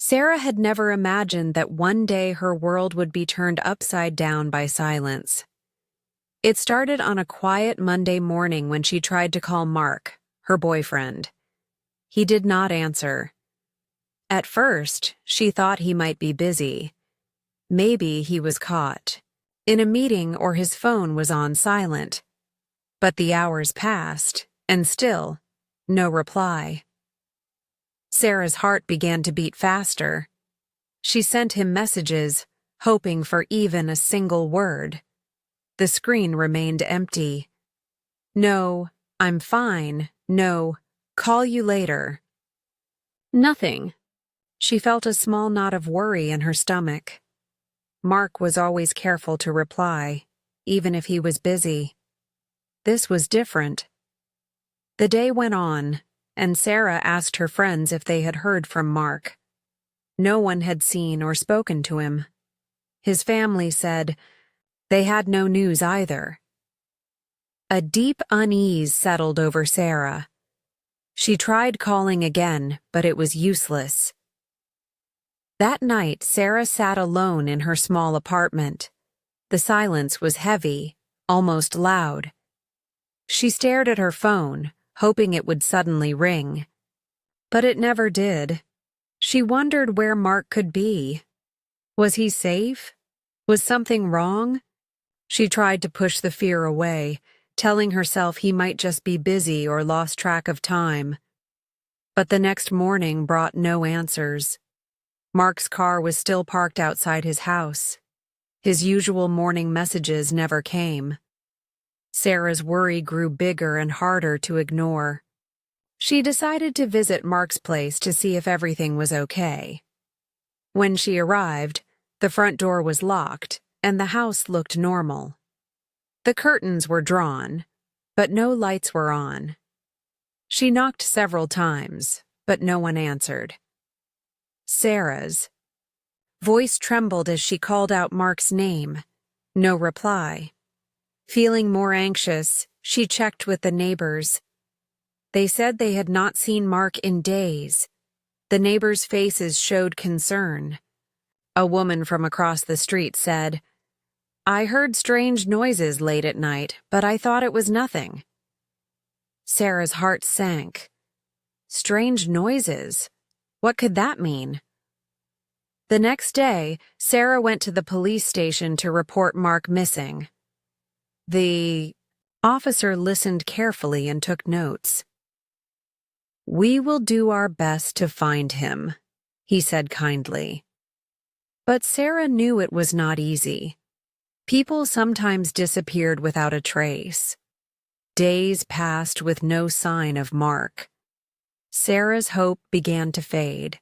Sarah had never imagined that one day her world would be turned upside down by silence. It started on a quiet Monday morning when she tried to call Mark, her boyfriend. He did not answer. At first, she thought he might be busy. Maybe he was caught in a meeting or his phone was on silent. But the hours passed, and still, no reply. Sarah's heart began to beat faster. She sent him messages, hoping for even a single word. The screen remained empty. No, I'm fine. No, call you later. Nothing. She felt a small knot of worry in her stomach. Mark was always careful to reply, even if he was busy. This was different. The day went on, and Sarah asked her friends if they had heard from Mark. No one had seen or spoken to him. His family said they had no news either. A deep unease settled over Sarah. She tried calling again, but it was useless. That night, Sarah sat alone in her small apartment. The silence was heavy, almost loud. She stared at her phone, hoping it would suddenly ring. But it never did. She wondered where Mark could be. Was he safe? Was something wrong? She tried to push the fear away, telling herself he might just be busy or lost track of time. But the next morning brought no answers. Mark's car was still parked outside his house. His usual morning messages never came. Sarah's worry grew bigger and harder to ignore. She decided to visit Mark's place to see if everything was okay. When she arrived, the front door was locked, and the house looked normal. The curtains were drawn, but no lights were on. She knocked several times, but no one answered. Sarah's voice trembled as she called out Mark's name. No reply. Feeling more anxious, she checked with the neighbors. They said they had not seen Mark in days. The neighbors' faces showed concern. A woman from across the street said, "I heard strange noises late at night, but I thought it was nothing." Sarah's heart sank. Strange noises? What could that mean? The next day, Sarah went to the police station to report Mark missing. The officer listened carefully and took notes. "We will do our best to find him," he said kindly. But Sarah knew it was not easy. People sometimes disappeared without a trace. Days passed with no sign of Mark. Sarah's hope began to fade.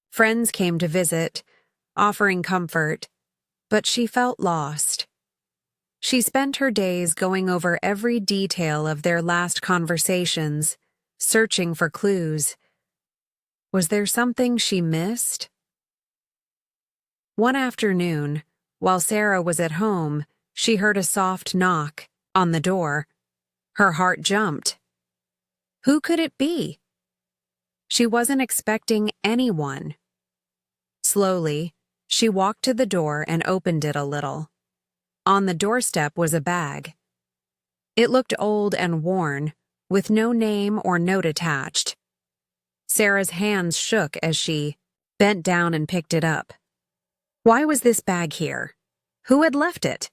Friends came to visit, offering comfort, but she felt lost. She spent her days going over every detail of their last conversations, searching for clues. Was there something she missed? One afternoon, while Sarah was at home, she heard a soft knock on the door. Her heart jumped. Who could it be? She wasn't expecting anyone. Slowly, she walked to the door and opened it a little. On the doorstep was a bag. It looked old and worn, with no name or note attached. Sarah's hands shook as she bent down and picked it up. Why was this bag here? Who had left it?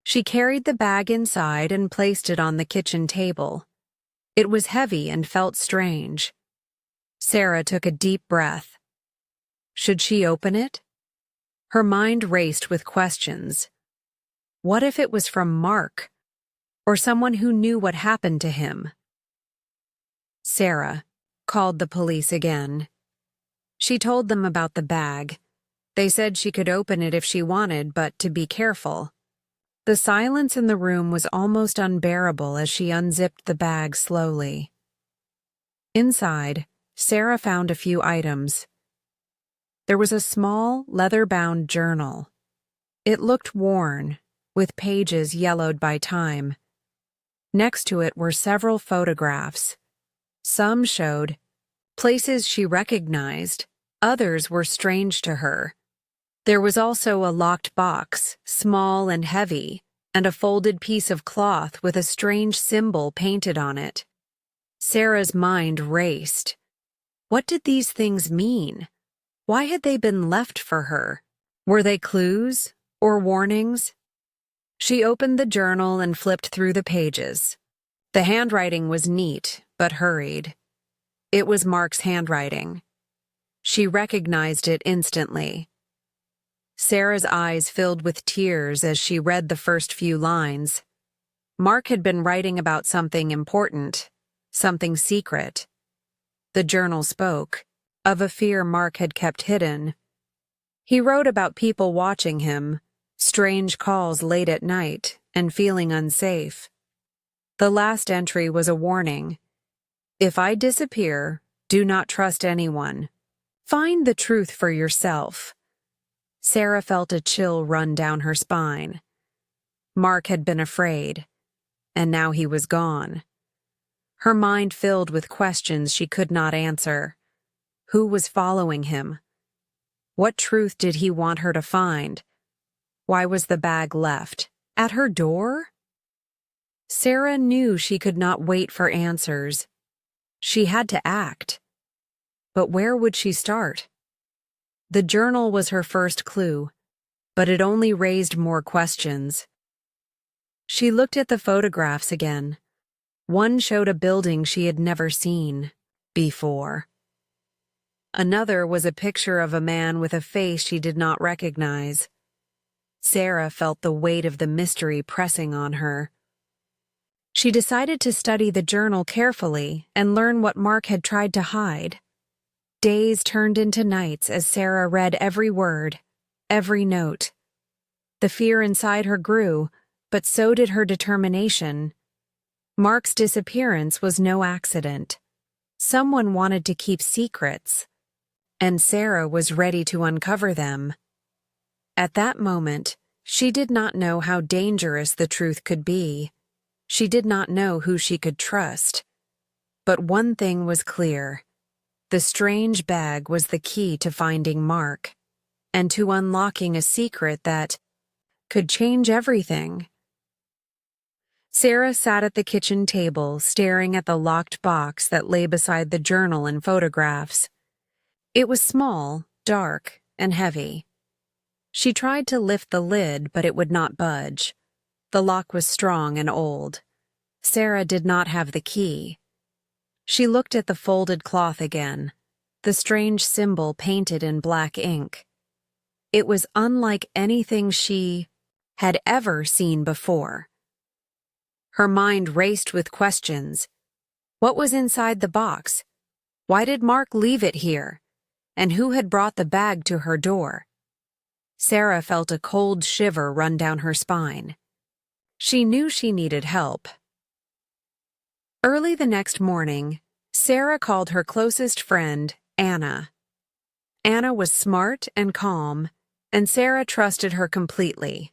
She carried the bag inside and placed it on the kitchen table. It was heavy and felt strange. Sarah took a deep breath. Should she open it? Her mind raced with questions. What if it was from Mark, or someone who knew what happened to him? Sarah called the police again. She told them about the bag. They said she could open it if she wanted, but to be careful. The silence in the room was almost unbearable as she unzipped the bag slowly. Inside, Sarah found a few items. There was a small, leather-bound journal. It looked worn, with pages yellowed by time. Next to it were several photographs. Some showed places she recognized, others were strange to her. There was also a locked box, small and heavy, and a folded piece of cloth with a strange symbol painted on it. Sarah's mind raced. What did these things mean? Why had they been left for her? Were they clues or warnings? She opened the journal and flipped through the pages. The handwriting was neat, but hurried. It was Mark's handwriting. She recognized it instantly. Sarah's eyes filled with tears as she read the first few lines. Mark had been writing about something important, something secret. The journal spoke of a fear Mark had kept hidden. He wrote about people watching him, strange calls late at night, and feeling unsafe. The last entry was a warning. If I disappear, do not trust anyone. Find the truth for yourself. Sarah felt a chill run down her spine. Mark had been afraid, and now he was gone. Her mind filled with questions she could not answer. Who was following him? What truth did he want her to find? Why was the bag left at her door? Sarah knew she could not wait for answers. She had to act. But where would she start? The journal was her first clue, but it only raised more questions. She looked at the photographs again. One showed a building she had never seen before. Another was a picture of a man with a face she did not recognize. Sarah felt the weight of the mystery pressing on her. She decided to study the journal carefully and learn what Mark had tried to hide. Days turned into nights as Sarah read every word, every note. The fear inside her grew, but so did her determination. Mark's disappearance was no accident. Someone wanted to keep secrets, and Sarah was ready to uncover them. At that moment, she did not know how dangerous the truth could be. She did not know who she could trust. But one thing was clear. The strange bag was the key to finding Mark, and to unlocking a secret that could change everything. Sarah sat at the kitchen table, staring at the locked box that lay beside the journal and photographs. It was small, dark, and heavy. She tried to lift the lid, but it would not budge. The lock was strong and old. Sarah did not have the key. She looked at the folded cloth again, the strange symbol painted in black ink. It was unlike anything she had ever seen before. Her mind raced with questions. What was inside the box? Why did Mark leave it here? And who had brought the bag to her door? Sarah felt a cold shiver run down her spine. She knew she needed help. Early the next morning, Sarah called her closest friend, Anna. Anna was smart and calm, and Sarah trusted her completely.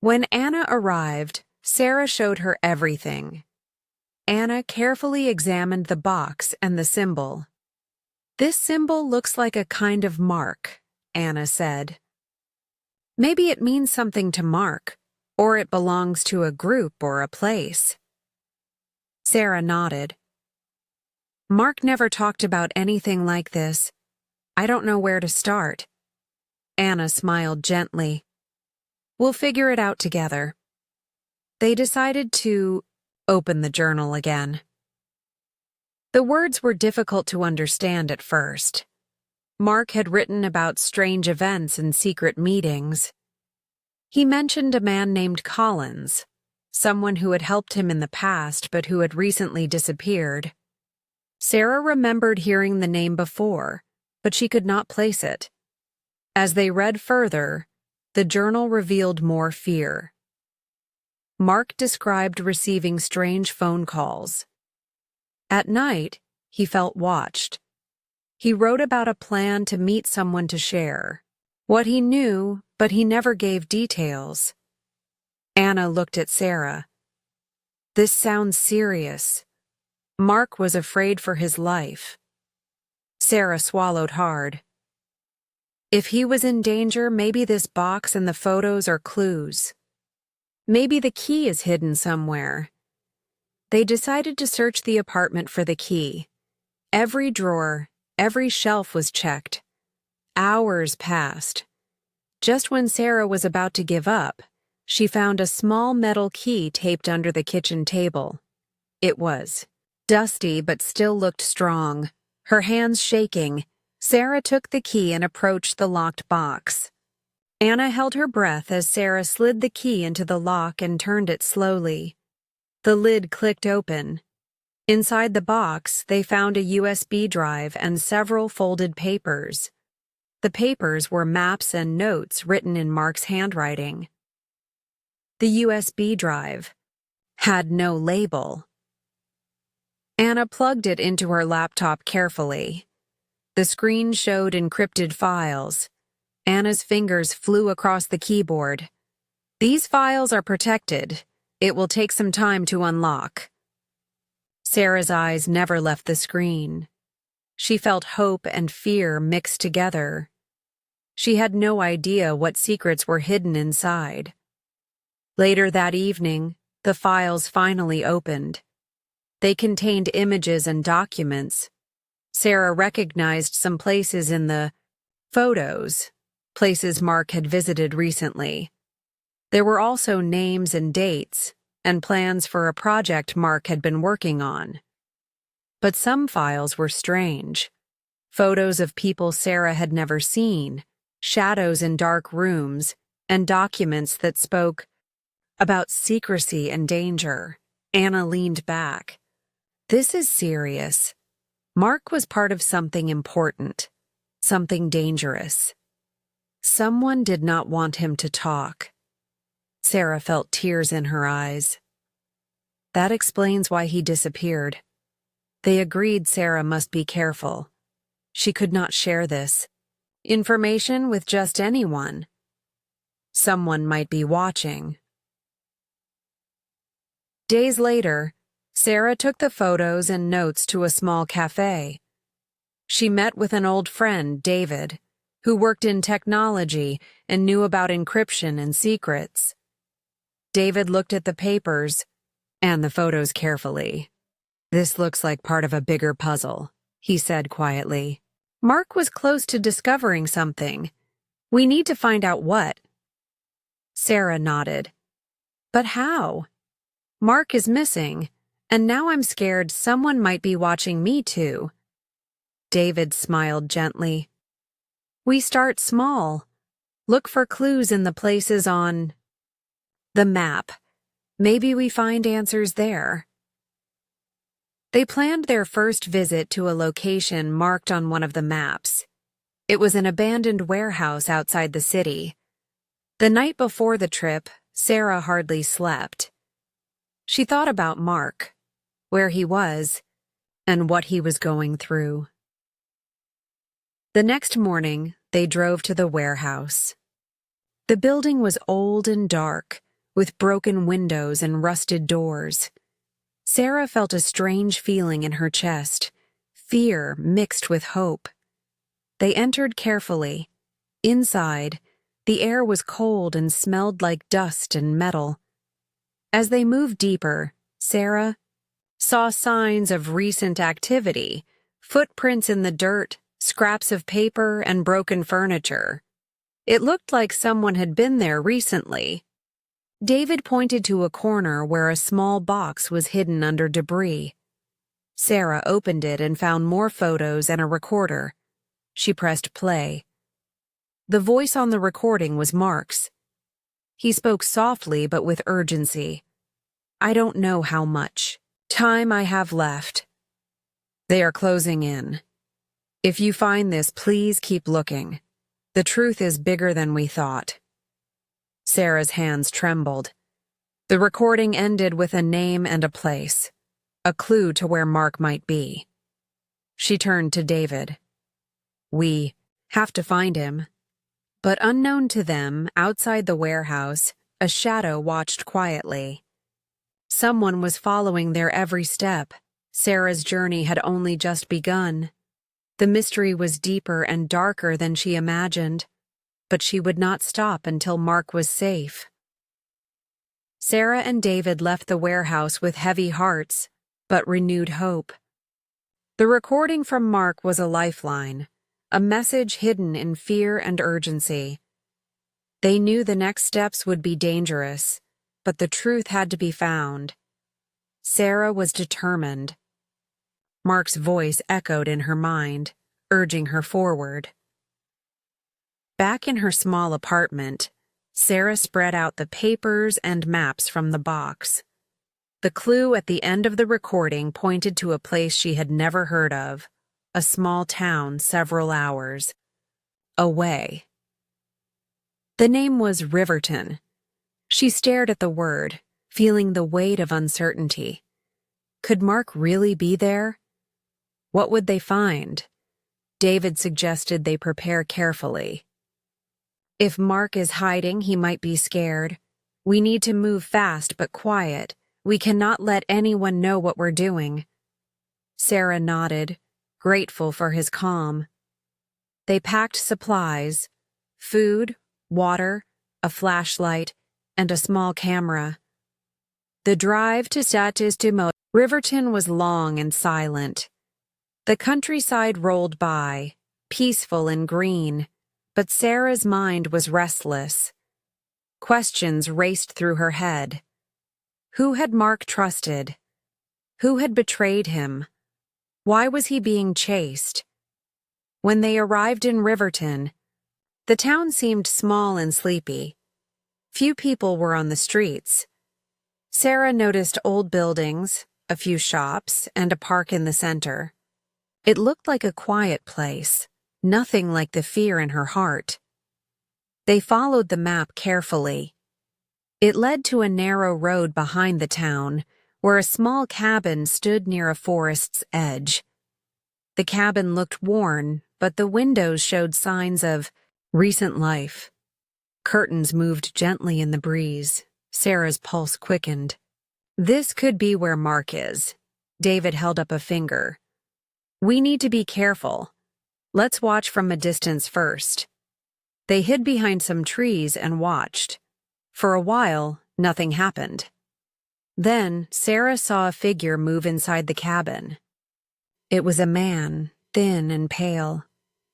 When Anna arrived, Sarah showed her everything. Anna carefully examined the box and the symbol. "This symbol looks like a kind of mark," Anna said. "Maybe it means something to Mark, or it belongs to a group or a place." Sarah nodded. "Mark never talked about anything like this. I don't know where to start." Anna smiled gently. "We'll figure it out together." They decided to open the journal again. The words were difficult to understand at first. Mark had written about strange events and secret meetings. He mentioned a man named Collins, someone who had helped him in the past but who had recently disappeared. Sarah remembered hearing the name before, but she could not place it. As they read further, the journal revealed more fear. Mark described receiving strange phone calls. At night, he felt watched. He wrote about a plan to meet someone to share what he knew, but he never gave details. Anna looked at Sarah. "This sounds serious." Mark was afraid for his life. Sarah swallowed hard. If he was in danger, maybe this box and the photos are clues. Maybe the key is hidden somewhere. They decided to search the apartment for the key. Every drawer, every shelf was checked. Hours passed. Just when Sarah was about to give up, she found a small metal key taped under the kitchen table. It was dusty but still looked strong. Her hands shaking, Sarah took the key and approached the locked box. Anna held her breath as Sarah slid the key into the lock and turned it slowly. The lid clicked open. Inside the box, they found a USB drive and several folded papers. The papers were maps and notes written in Mark's handwriting. The USB drive had no label. Anna plugged it into her laptop carefully. The screen showed encrypted files. Anna's fingers flew across the keyboard. These files are protected. It will take some time to unlock. Sarah's eyes never left the screen. She felt hope and fear mixed together. She had no idea what secrets were hidden inside. Later that evening, the files finally opened. They contained images and documents. Sarah recognized some places in the photos, places Mark had visited recently. There were also names and dates, and plans for a project Mark had been working on. But some files were strange. Photos of people Sarah had never seen, shadows in dark rooms, and documents that spoke about secrecy and danger. Anna leaned back. This is serious. Mark was part of something important, something dangerous. Someone did not want him to talk. Sarah felt tears in her eyes. That explains why he disappeared. They agreed Sarah must be careful. She could not share this information with just anyone. Someone might be watching. Days later, Sarah took the photos and notes to a small cafe. She met with an old friend, David, who worked in technology and knew about encryption and secrets. David looked at the papers and the photos carefully. "This looks like part of a bigger puzzle," he said quietly. "Mark was close to discovering something. We need to find out what." Sarah nodded. "But how? Mark is missing, and now I'm scared someone might be watching me too." David smiled gently. "We start small. Look for clues in the places on the map. Maybe we find answers there." They planned their first visit to a location marked on one of the maps. It was an abandoned warehouse outside the city. The night before the trip, Sarah hardly slept. She thought about Mark, where he was, and what he was going through. The next morning, they drove to the warehouse. The building was old and dark, with broken windows and rusted doors. Sarah felt a strange feeling in her chest, fear mixed with hope. They entered carefully. Inside, the air was cold and smelled like dust and metal. As they moved deeper, Sarah saw signs of recent activity, footprints in the dirt, scraps of paper, and broken furniture. It looked like someone had been there recently. David pointed to a corner where a small box was hidden under debris. Sarah opened it and found more photos and a recorder. She pressed play. The voice on the recording was Mark's. He spoke softly but with urgency. "I don't know how much time I have left. They are closing in. If you find this, please keep looking. The truth is bigger than we thought." Sarah's hands trembled. The recording ended with a name and a place, a clue to where Mark might be. She turned to David. "We have to find him." But unknown to them, outside the warehouse, a shadow watched quietly. Someone was following their every step. Sarah's journey had only just begun. The mystery was deeper and darker than she imagined, but she would not stop until Mark was safe. Sarah and David left the warehouse with heavy hearts, but renewed hope. The recording from Mark was a lifeline, a message hidden in fear and urgency. They knew the next steps would be dangerous, but the truth had to be found. Sarah was determined. Mark's voice echoed in her mind, urging her forward. Back in her small apartment, Sarah spread out the papers and maps from the box. The clue at the end of the recording pointed to a place she had never heard of, a small town several hours away. The name was Riverton. She stared at the word, feeling the weight of uncertainty. Could Mark really be there? What would they find? David suggested they prepare carefully. If Mark is hiding, he might be scared. We need to move fast but quiet. We cannot let anyone know what we're doing. Sarah nodded, grateful for his calm. They packed supplies, food, water, a flashlight, and a small camera. The drive to Riverton was long and silent. The countryside rolled by, peaceful and green, but Sarah's mind was restless. Questions raced through her head. Who had Mark trusted? Who had betrayed him? Why was he being chased? When they arrived in Riverton, the town seemed small and sleepy. Few people were on the streets. Sarah noticed old buildings, a few shops, and a park in the center. It looked like a quiet place, nothing like the fear in her heart. They followed the map carefully. It led to a narrow road behind the town, where a small cabin stood near a forest's edge. The cabin looked worn, but the windows showed signs of recent life. Curtains moved gently in the breeze. Sarah's pulse quickened. This could be where Mark is. David held up a finger. We need to be careful. Let's watch from a distance first. They hid behind some trees and watched. For a while, nothing happened. Then, Sarah saw a figure move inside the cabin. It was a man, thin and pale.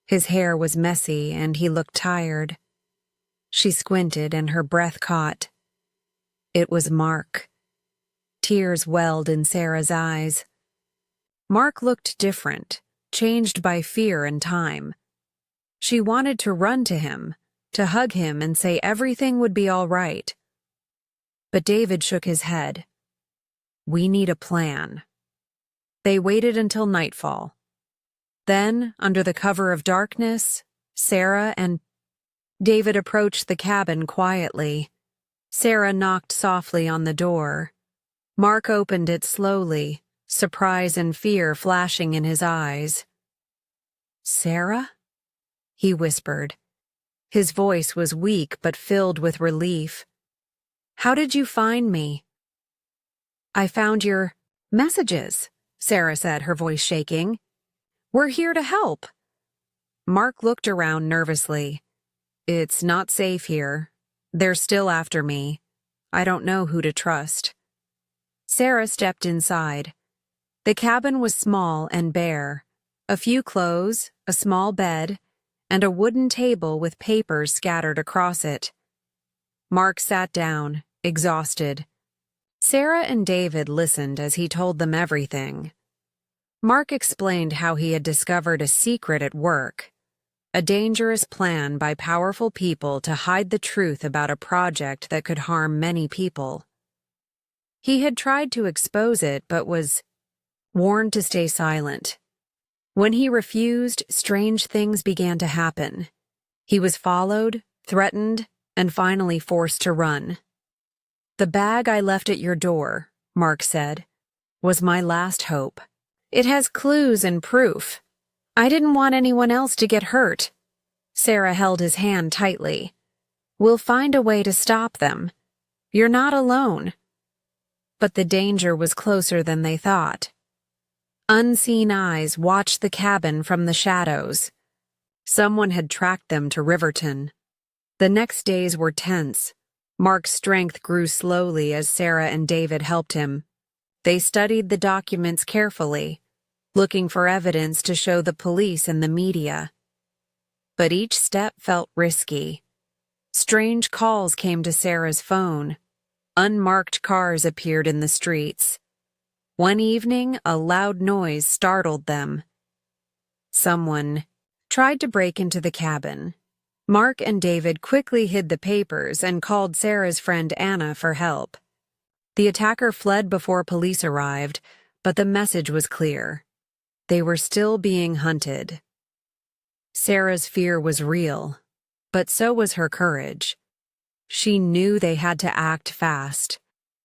His hair was messy and he looked tired. She squinted and her breath caught. It was Mark. Tears welled in Sarah's eyes. Mark looked different, changed by fear and time. She wanted to run to him, to hug him and say everything would be all right. But David shook his head. We need a plan. They waited until nightfall. Then, under the cover of darkness, Sarah and David approached the cabin quietly. Sarah knocked softly on the door. Mark opened it slowly, surprise and fear flashing in his eyes. Sarah? He whispered. His voice was weak but filled with relief. How did you find me? I found your messages, Sarah said, her voice shaking. We're here to help. Mark looked around nervously. It's not safe here. They're still after me. I don't know who to trust. Sarah stepped inside. The cabin was small and bare. A few clothes, a small bed, and a wooden table with papers scattered across it. Mark sat down, exhausted. Sarah and David listened as he told them everything. Mark explained how he had discovered a secret at work, a dangerous plan by powerful people to hide the truth about a project that could harm many people. He had tried to expose it but was warned to stay silent. When he refused, strange things began to happen. He was followed, threatened, and finally forced to run. The bag I left at your door, Mark said, was my last hope. It has clues and proof. I didn't want anyone else to get hurt. Sarah held his hand tightly. We'll find a way to stop them. You're not alone. But the danger was closer than they thought. Unseen eyes watched the cabin from the shadows. Someone had tracked them to Riverton. The next days were tense. Mark's strength grew slowly as Sarah and David helped him. They studied the documents carefully, looking for evidence to show the police and the media. But each step felt risky. Strange calls came to Sarah's phone. Unmarked cars appeared in the streets. One evening, a loud noise startled them. Someone tried to break into the cabin. Mark and David quickly hid the papers and called Sarah's friend Anna for help. The attacker fled before police arrived, but the message was clear. They were still being hunted. Sarah's fear was real, but so was her courage. She knew they had to act fast.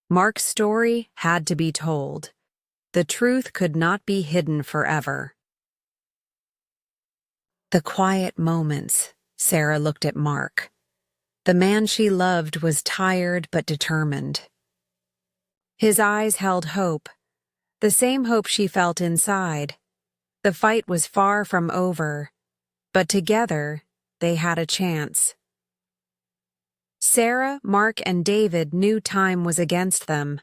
Mark's story had to be told. The truth could not be hidden forever. The quiet moments, Sarah looked at Mark. The man she loved was tired but determined. His eyes held hope, the same hope she felt inside. The fight was far from over, but together they had a chance. Sarah, Mark, and David knew time was against them.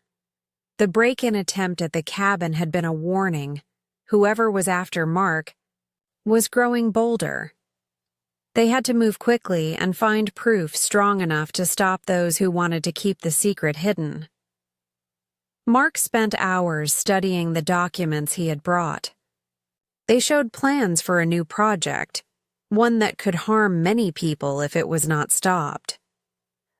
The break-in attempt at the cabin had been a warning. Whoever was after Mark was growing bolder. They had to move quickly and find proof strong enough to stop those who wanted to keep the secret hidden. Mark spent hours studying the documents he had brought. They showed plans for a new project, one that could harm many people if it was not stopped.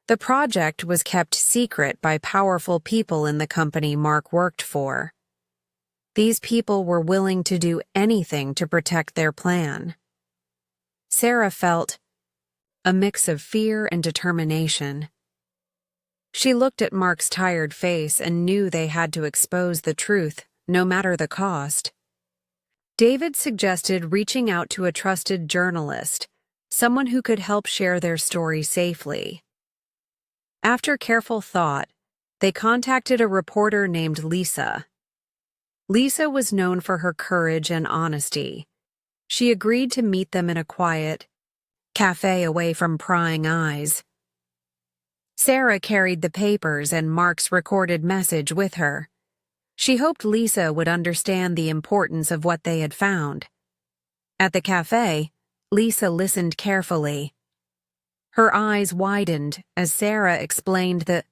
The project was kept secret by powerful people in the company Mark worked for. These people were willing to do anything to protect their plan. Sarah felt a mix of fear and determination. She looked at Mark's tired face and knew they had to expose the truth, no matter the cost. David suggested reaching out to a trusted journalist, someone who could help share their story safely. After careful thought, they contacted a reporter named Lisa. Lisa was known for her courage and honesty. She agreed to meet them in a quiet cafe away from prying eyes. Sarah carried the papers and Mark's recorded message with her. She hoped Lisa would understand the importance of what they had found. At the cafe, Lisa listened carefully. Her eyes widened as Sarah explained the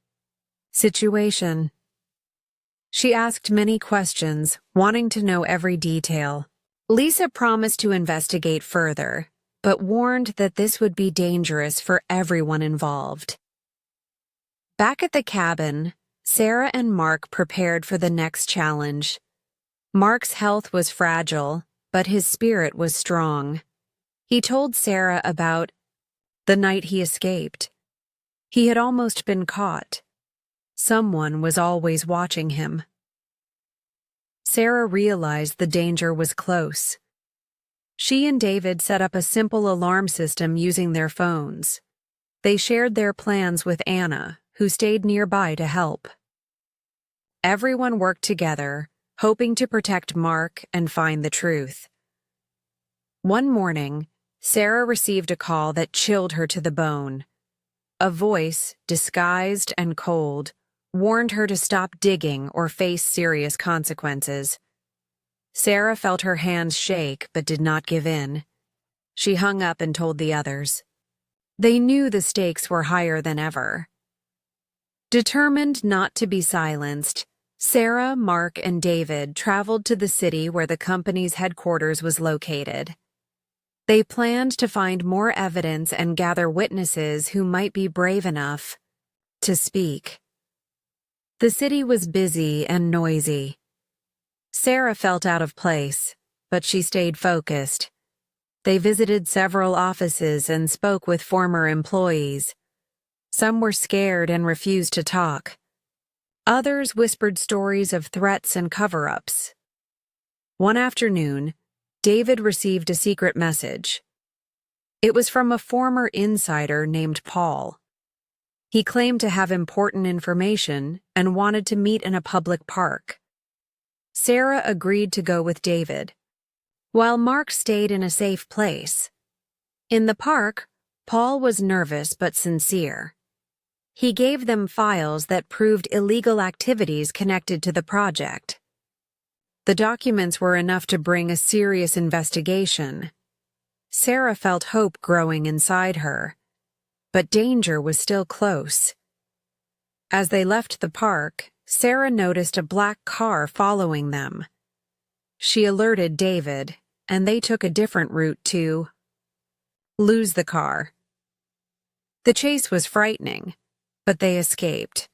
situation. She asked many questions, wanting to know every detail. Lisa promised to investigate further, but warned that this would be dangerous for everyone involved. Back at the cabin, Sarah and Mark prepared for the next challenge. Mark's health was fragile, but his spirit was strong. He told Sarah about the night he escaped. He had almost been caught. Someone was always watching him. Sarah realized the danger was close. She and David set up a simple alarm system using their phones. They shared their plans with Anna, who stayed nearby to help. Everyone worked together, hoping to protect Mark and find the truth. One morning, Sarah received a call that chilled her to the bone. A voice, disguised and cold, warned her to stop digging or face serious consequences. Sarah felt her hands shake but did not give in. She hung up and told the others. They knew the stakes were higher than ever. Determined not to be silenced, Sarah, Mark, and David traveled to the city where the company's headquarters was located. They planned to find more evidence and gather witnesses who might be brave enough to speak. The city was busy and noisy. Sarah felt out of place, but she stayed focused. They visited several offices and spoke with former employees. Some were scared and refused to talk. Others whispered stories of threats and cover-ups. One afternoon, David received a secret message. It was from a former insider named Paul. He claimed to have important information and wanted to meet in a public park. Sarah agreed to go with David, while Mark stayed in a safe place. In the park, Paul was nervous but sincere. He gave them files that proved illegal activities connected to the project. The documents were enough to bring a serious investigation. Sarah felt hope growing inside her, but danger was still close. As they left the park, Sarah noticed a black car following them. She alerted David, and they took a different route to lose the car. The chase was frightening, but they escaped.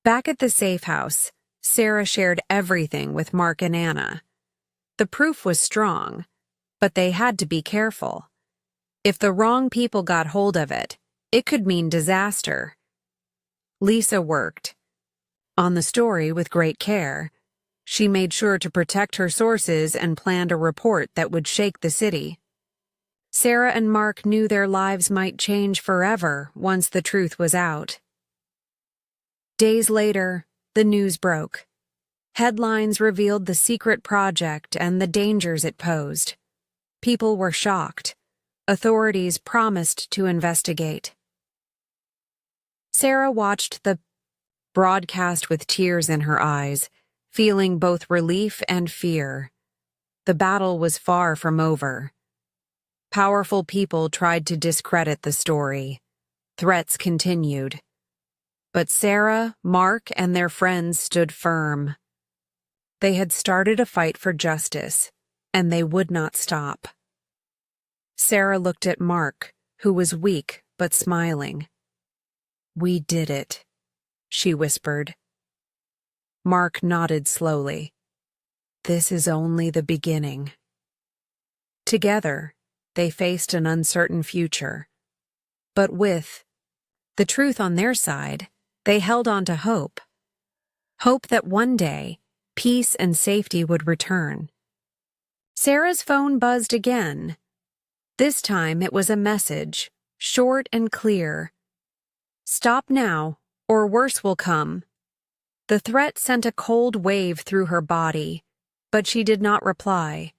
Back at the safe house, Sarah shared everything with Mark and Anna. The proof was strong, but they had to be careful. If the wrong people got hold of it, it could mean disaster. Lisa worked on the story with great care. She made sure to protect her sources and planned a report that would shake the city. Sarah and Mark knew their lives might change forever once the truth was out. Days later, the news broke. Headlines revealed the secret project and the dangers it posed. People were shocked. Authorities promised to investigate. Sarah watched the broadcast with tears in her eyes, feeling both relief and fear. The battle was far from over. Powerful people tried to discredit the story. Threats continued. But Sarah, Mark, and their friends stood firm. They had started a fight for justice, and they would not stop. Sarah looked at Mark, who was weak but smiling. "We did it," she whispered. Mark nodded slowly. "This is only the beginning." Together, they faced an uncertain future. But with the truth on their side, they held on to hope. Hope that one day, peace and safety would return. Sarah's phone buzzed again. This time it was a message, short and clear. "Stop now, or worse will come." The threat sent a cold wave through her body, but she did not reply.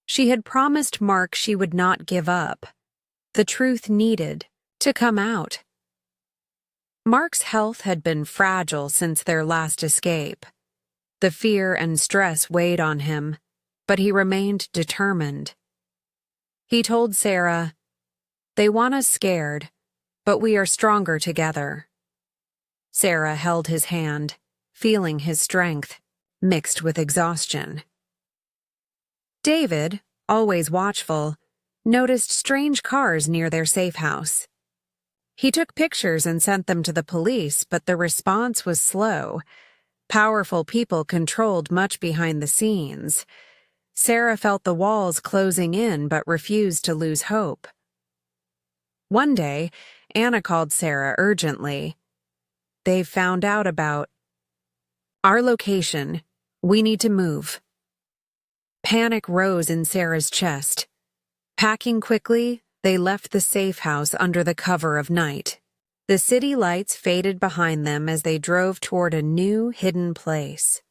She had promised Mark she would not give up. The truth needed to come out. Mark's health had been fragile since their last escape. The fear and stress weighed on him, but he remained determined. He told Sarah, "They want us scared, but we are stronger together." Sarah held his hand, feeling his strength, mixed with exhaustion. David, always watchful, noticed strange cars near their safe house. He took pictures and sent them to the police, but the response was slow. Powerful people controlled much behind the scenes. Sarah felt the walls closing in but refused to lose hope. One day, Anna called Sarah urgently. "They've found out about our location. We need to move." Panic rose in Sarah's chest. Packing quickly, they left the safe house under the cover of night. The city lights faded behind them as they drove toward a new, hidden place.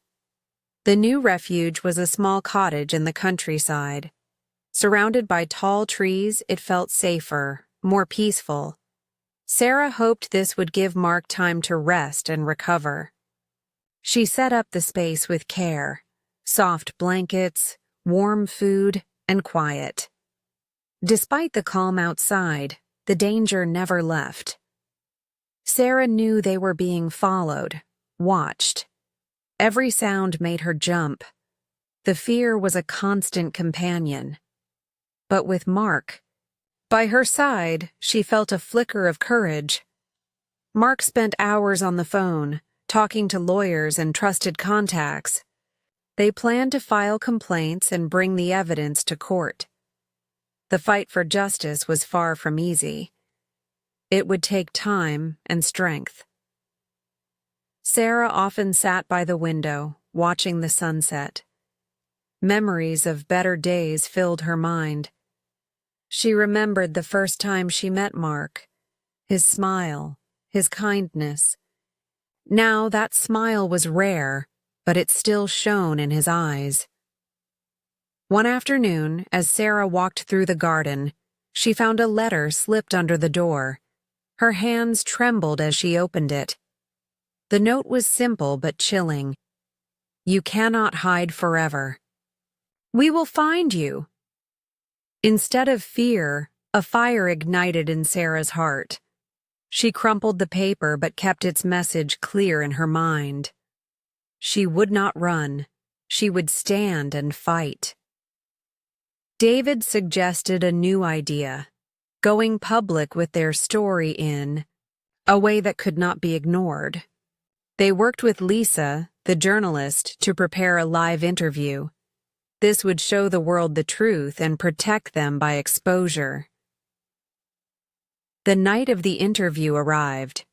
The new refuge was a small cottage in the countryside. Surrounded by tall trees, it felt safer, more peaceful. Sarah hoped this would give Mark time to rest and recover. She set up the space with care: soft blankets, warm food, and quiet. Despite the calm outside, the danger never left. Sarah knew they were being followed, watched. Every sound made her jump. The fear was a constant companion. But with Mark by her side, she felt a flicker of courage. Mark spent hours on the phone, talking to lawyers and trusted contacts. They planned to file complaints and bring the evidence to court. The fight for justice was far from easy. It would take time and strength. Sarah often sat by the window, watching the sunset. Memories of better days filled her mind. She remembered the first time she met Mark, his smile, his kindness. Now that smile was rare, but it still shone in his eyes. One afternoon, as Sarah walked through the garden, she found a letter slipped under the door. Her hands trembled as she opened it. The note was simple but chilling. "You cannot hide forever. We will find you." Instead of fear, a fire ignited in Sarah's heart. She crumpled the paper but kept its message clear in her mind. She would not run. She would stand and fight. David suggested a new idea, going public with their story in a way that could not be ignored. They worked with Lisa, the journalist, to prepare a live interview. This would show the world the truth and protect them by exposure. The night of the interview arrived.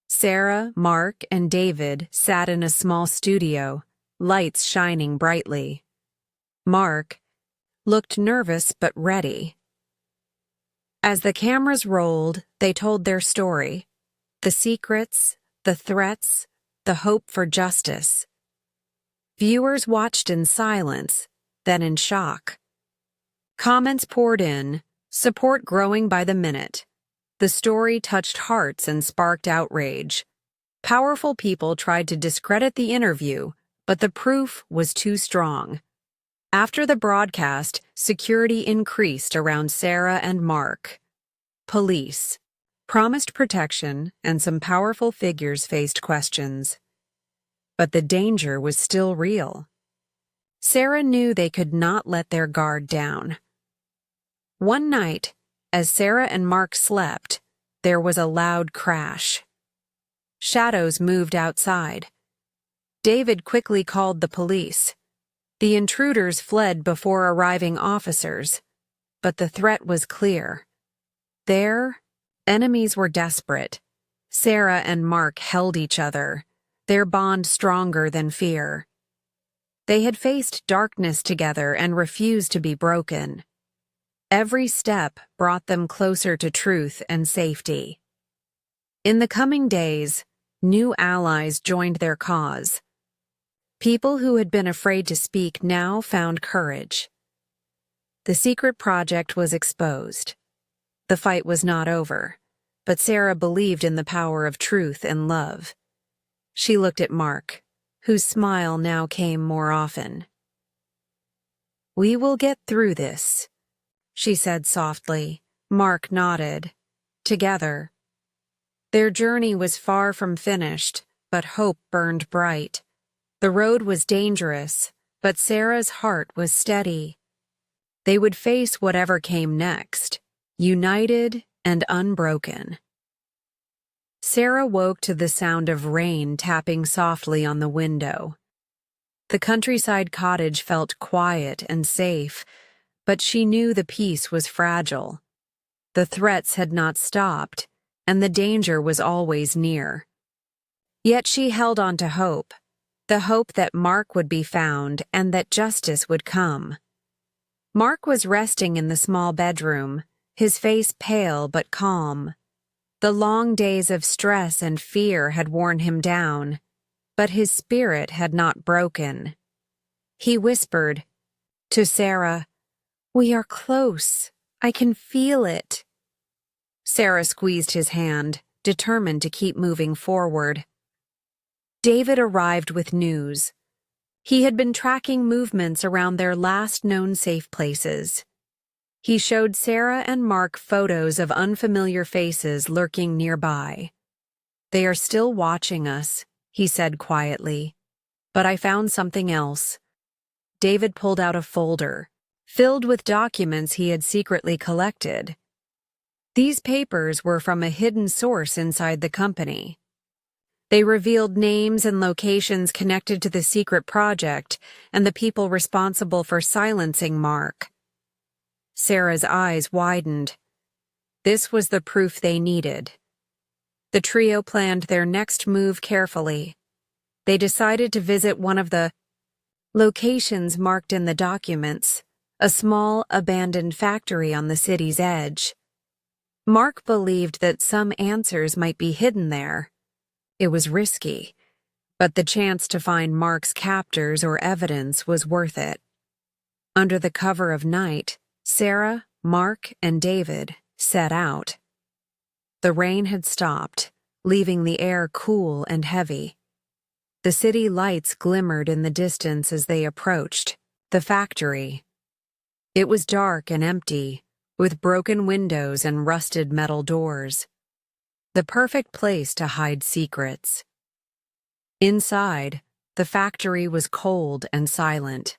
Sarah, Mark, and David sat in a small studio, lights shining brightly. Mark looked nervous but ready. As the cameras rolled, they told their story, the secrets, the threats, the hope for justice. Viewers watched in silence, then in shock. Comments poured in, support growing by the minute. The story touched hearts and sparked outrage. Powerful people tried to discredit the interview, but the proof was too strong. After the broadcast, security increased around Sarah and Mark. Police promised protection, and some powerful figures faced questions. But the danger was still real. Sarah knew they could not let their guard down. One night, as Sarah and Mark slept, there was a loud crash. Shadows moved outside. David quickly called the police. The intruders fled before arriving officers, but the threat was clear. Their enemies were desperate. Sarah and Mark held each other, their bond stronger than fear. They had faced darkness together and refused to be broken. Every step brought them closer to truth and safety. In the coming days, new allies joined their cause. People who had been afraid to speak now found courage. The secret project was exposed. The fight was not over, but Sarah believed in the power of truth and love. She looked at Mark, whose smile now came more often. "We will get through this," she said softly. Mark nodded. Together. Their journey was far from finished, but hope burned bright. The road was dangerous, but Sarah's heart was steady. They would face whatever came next, united and unbroken. Sarah woke to the sound of rain tapping softly on the window. The countryside cottage felt quiet and safe, but she knew the peace was fragile. The threats had not stopped, and the danger was always near. Yet she held on to hope. The hope that Mark would be found and that justice would come. Mark was resting in the small bedroom, his face pale but calm. The long days of stress and fear had worn him down, but his spirit had not broken. He whispered to Sarah, "We are close. I can feel it." Sarah squeezed his hand, determined to keep moving forward. David arrived with news. He had been tracking movements around their last known safe places. He showed Sarah and Mark photos of unfamiliar faces lurking nearby. "They are still watching us," he said quietly. "But I found something else." David pulled out a folder, filled with documents he had secretly collected. These papers were from a hidden source inside the company. They revealed names and locations connected to the secret project and the people responsible for silencing Mark. Sarah's eyes widened. This was the proof they needed. The trio planned their next move carefully. They decided to visit one of the locations marked in the documents, a small, abandoned factory on the city's edge. Mark believed that some answers might be hidden there. It was risky, But the chance to find Mark's captors or evidence was worth it. Under the cover of night, Sarah, Mark, and David set out. The rain had stopped, leaving the air cool and heavy. The city lights glimmered in the distance as they approached the factory. It was dark and empty, with broken windows and rusted metal doors. The perfect place to hide secrets. Inside, the factory was cold and silent.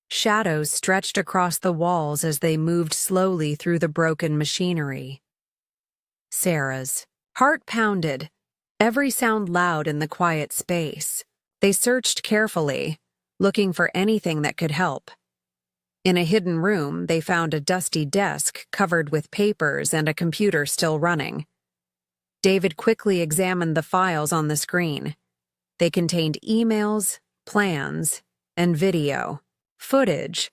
Shadows stretched across the walls as they moved slowly through the broken machinery. Sarah's heart pounded, every sound loud in the quiet space. They searched carefully, looking for anything that could help. In a hidden room, they found a dusty desk covered with papers and a computer still running. David quickly examined the files on the screen. They contained emails, plans, and video footage.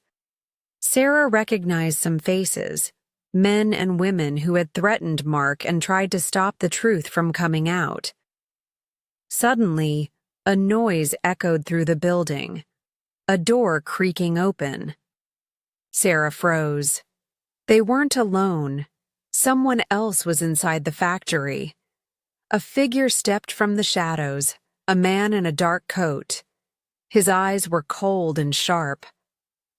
Sarah recognized some faces, men and women who had threatened Mark and tried to stop the truth from coming out. Suddenly, a noise echoed through the building, a door creaking open. Sarah froze. They weren't alone. Someone else was inside the factory. A figure stepped from the shadows, a man in a dark coat. His eyes were cold and sharp.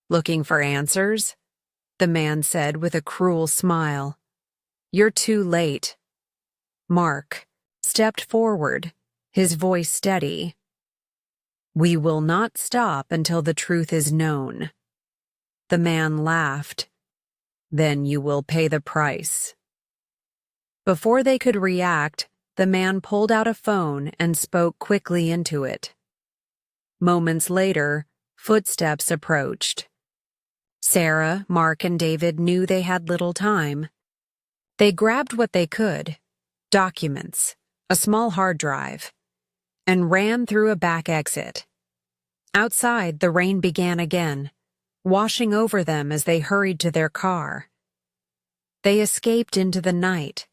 "Looking for answers?" the man said with a cruel smile. "You're too late." Mark stepped forward, his voice steady. "We will not stop until the truth is known." The man laughed. "Then you will pay the price." Before they could react, the man pulled out a phone and spoke quickly into it. Moments later, footsteps approached. Sarah, Mark, and David knew they had little time. They grabbed what they could, documents, a small hard drive, and ran through a back exit. Outside, the rain began again, washing over them as they hurried to their car. They escaped into the night,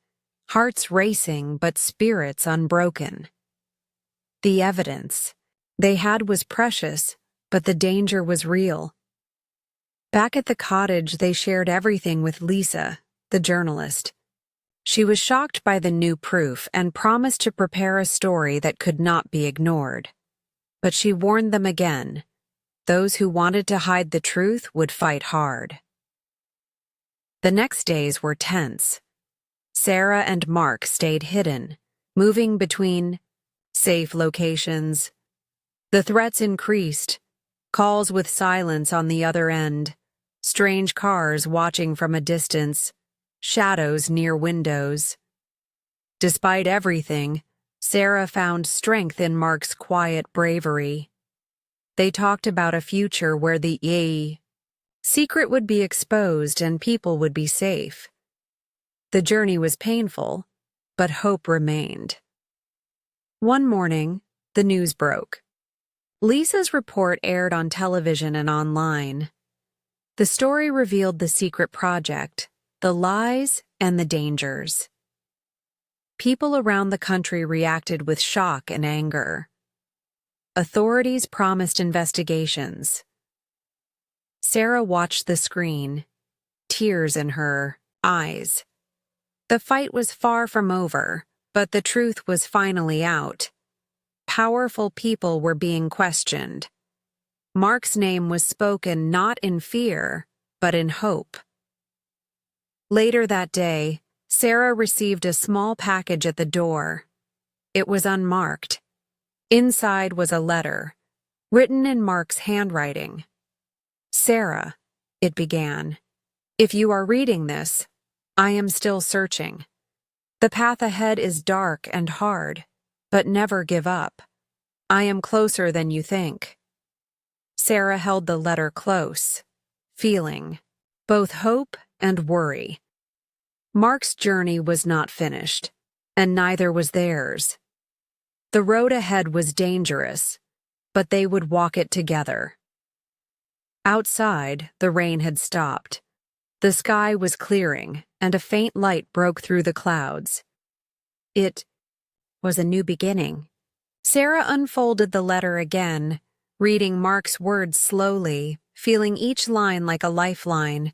hearts racing but spirits unbroken. The evidence they had was precious, but the danger was real. Back at the cottage, they shared everything with Lisa, the journalist. She was shocked by the new proof and promised to prepare a story that could not be ignored. But she warned them again. Those who wanted to hide the truth would fight hard. The next days were tense. Sarah and Mark stayed hidden, moving between safe locations. The threats increased, calls with silence on the other end, strange cars watching from a distance, shadows near windows. Despite everything, Sarah found strength in Mark's quiet bravery. They talked about a future where the secret would be exposed and people would be safe. The journey was painful, but hope remained. One morning, the news broke. Lisa's report aired on television and online. The story revealed the secret project, the lies, and the dangers. People around the country reacted with shock and anger. Authorities promised investigations. Sarah watched the screen, tears in her eyes. The fight was far from over, but the truth was finally out. Powerful people were being questioned. Mark's name was spoken not in fear, but in hope. Later that day, Sarah received a small package at the door. It was unmarked. Inside was a letter, written in Mark's handwriting. "Sarah," it began, "if you are reading this, I am still searching. The path ahead is dark and hard, but never give up. I am closer than you think." Sarah held the letter close, feeling both hope and worry. Mark's journey was not finished, and neither was theirs. The road ahead was dangerous, but they would walk it together. Outside, the rain had stopped. The sky was clearing, and a faint light broke through the clouds. It was a new beginning. Sarah unfolded the letter again, reading Mark's words slowly, feeling each line like a lifeline.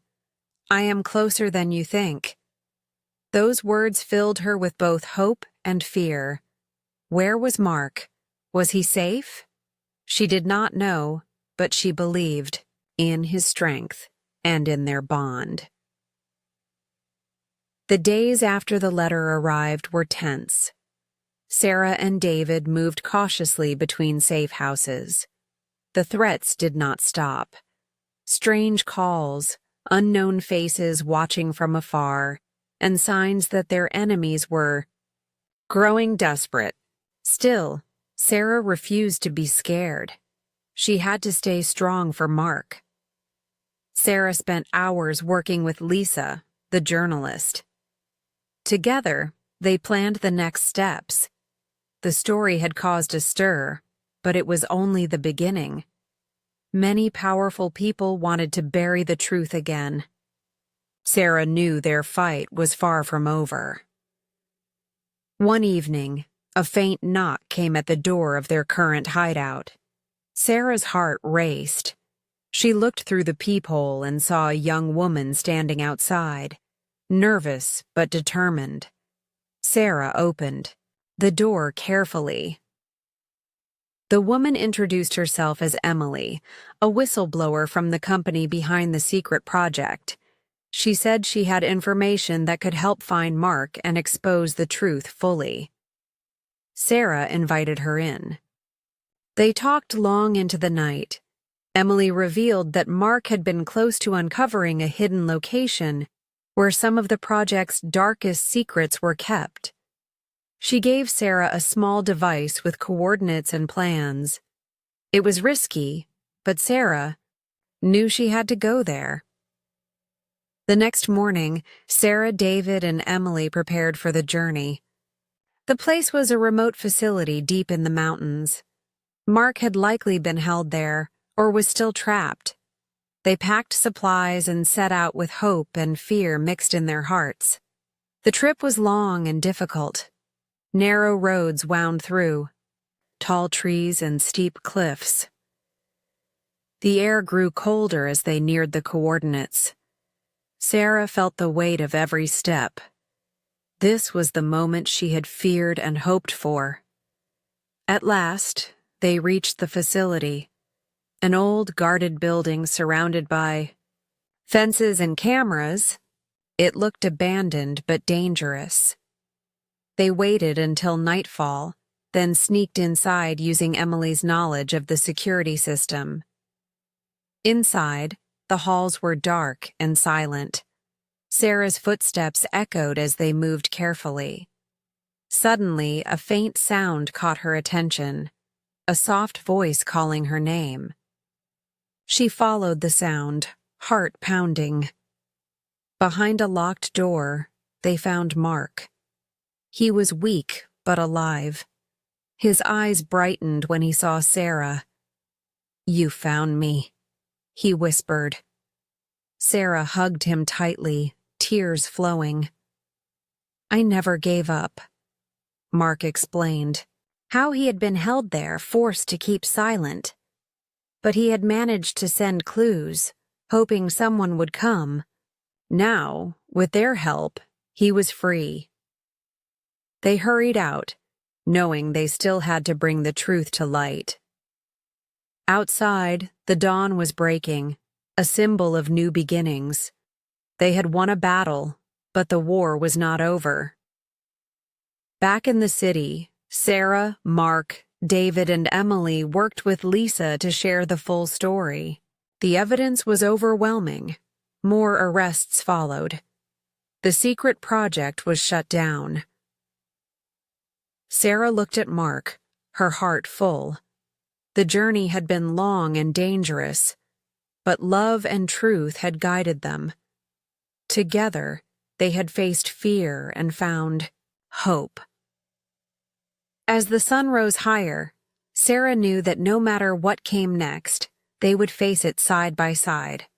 "I am closer than you think." Those words filled her with both hope and fear. Where was Mark? Was he safe? She did not know, but she believed in his strength and in their bond. The days after the letter arrived were tense. Sarah and David moved cautiously between safe houses. The threats did not stop. Strange calls, unknown faces watching from afar, and signs that their enemies were growing desperate. Still, Sarah refused to be scared. She had to stay strong for Mark. Sarah spent hours working with Lisa, the journalist. Together, they planned the next steps. The story had caused a stir, but it was only the beginning. Many powerful people wanted to bury the truth again. Sarah knew their fight was far from over. One evening, a faint knock came at the door of their current hideout. Sarah's heart raced. She looked through the peephole and saw a young woman standing outside, nervous but determined. Sarah opened the door carefully. The woman introduced herself as Emily, a whistleblower from the company behind the secret project. She said she had information that could help find Mark and expose the truth fully. Sarah invited her in. They talked long into the night. Emily revealed that Mark had been close to uncovering a hidden location where some of the project's darkest secrets were kept. She gave Sarah a small device with coordinates and plans. It was risky, but Sarah knew she had to go there. The next morning, Sarah, David, and Emily prepared for the journey. The place was a remote facility deep in the mountains. Mark had likely been held there, or was still trapped. They packed supplies and set out with hope and fear mixed in their hearts. The trip was long and difficult. Narrow roads wound through, tall trees and steep cliffs. The air grew colder as they neared the coordinates. Sarah felt the weight of every step. This was the moment she had feared and hoped for. At last, they reached the facility, an old guarded building surrounded by fences and cameras. It looked abandoned but dangerous. They waited until nightfall, then sneaked inside using Emily's knowledge of the security system. Inside, the halls were dark and silent. Sarah's footsteps echoed as they moved carefully. Suddenly, a faint sound caught her attention, a soft voice calling her name. She followed the sound, heart pounding. Behind a locked door, they found Mark. He was weak but alive. His eyes brightened when he saw Sarah. "You found me," he whispered. Sarah hugged him tightly, tears flowing. "I never gave up," Mark explained how he had been held there, forced to keep silent. But he had managed to send clues, hoping someone would come. Now, with their help, he was free. They hurried out, knowing they still had to bring the truth to light. Outside, the dawn was breaking, a symbol of new beginnings. They had won a battle, but the war was not over. Back in the city, Sarah, Mark, David, and Emily worked with Lisa to share the full story. The evidence was overwhelming. More arrests followed. The secret project was shut down. Sarah looked at Mark, her heart full. The journey had been long and dangerous, but love and truth had guided them. Together, they had faced fear and found hope. As the sun rose higher, Sarah knew that no matter what came next, they would face it side by side.